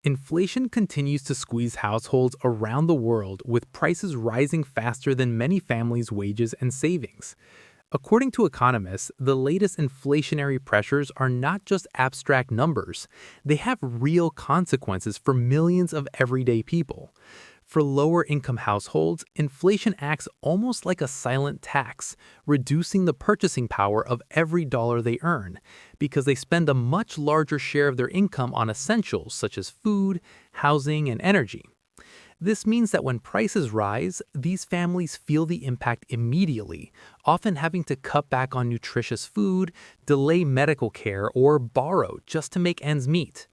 Inflation continues to squeeze households around the world, with prices rising faster than many families' wages and savings. According to economists, the latest inflationary pressures are not just abstract numbers, they have real consequences for millions of everyday people. For lower income households, inflation acts almost like a silent tax, reducing the purchasing power of every dollar they earn, because they spend a much larger share of their income on essentials such as food, housing, and energy. This means that when prices rise, these families feel the impact immediately, often having to cut back on nutritious food, delay medical care, or borrow just to make ends meet.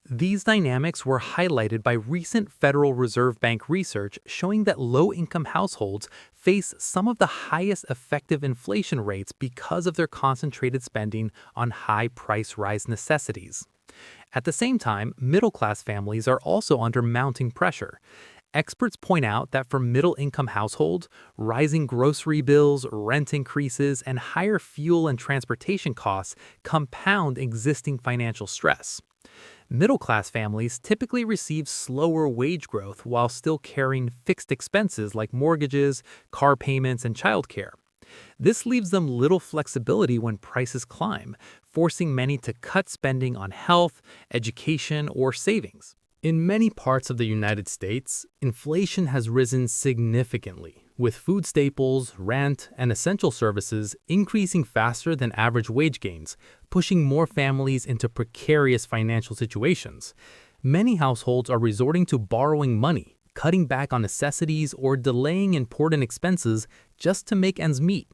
These dynamics were highlighted by recent Federal Reserve Bank research showing that low-income households face some of the highest effective inflation rates because of their concentrated spending on high price rise necessities. At the same time, middle-class families are also under mounting pressure. Experts point out that for middle-income households, rising grocery bills, rent increases, and higher fuel and transportation costs compound existing financial stress. Middle-class families typically receive slower wage growth while still carrying fixed expenses like mortgages, car payments, and childcare. This leaves them little flexibility when prices climb, forcing many to cut spending on health, education, or savings. In many parts of the United States, inflation has risen significantly, with food staples, rent, and essential services increasing faster than average wage gains, pushing more families into precarious financial situations. Many households are resorting to borrowing money, cutting back on necessities, or delaying important expenses just to make ends meet.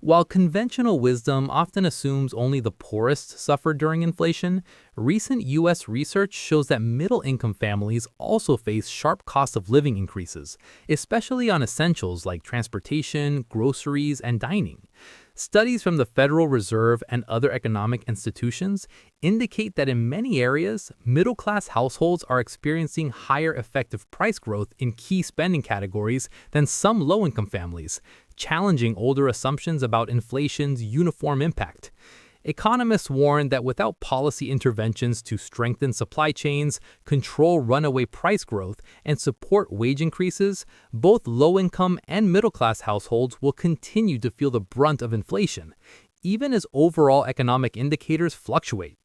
While conventional wisdom often assumes only the poorest suffer during inflation, recent U.S. research shows that middle-income families also face sharp cost of living increases, especially on essentials like transportation, groceries, and dining. Studies from the Federal Reserve and other economic institutions indicate that in many areas, middle-class households are experiencing higher effective price growth in key spending categories than some low-income families, challenging older assumptions about inflation's uniform impact. Economists warn that without policy interventions to strengthen supply chains, control runaway price growth, and support wage increases, both low-income and middle-class households will continue to feel the brunt of inflation, even as overall economic indicators fluctuate.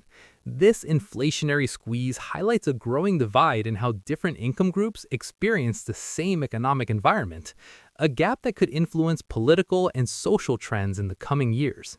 This inflationary squeeze highlights a growing divide in how different income groups experience the same economic environment, a gap that could influence political and social trends in the coming years.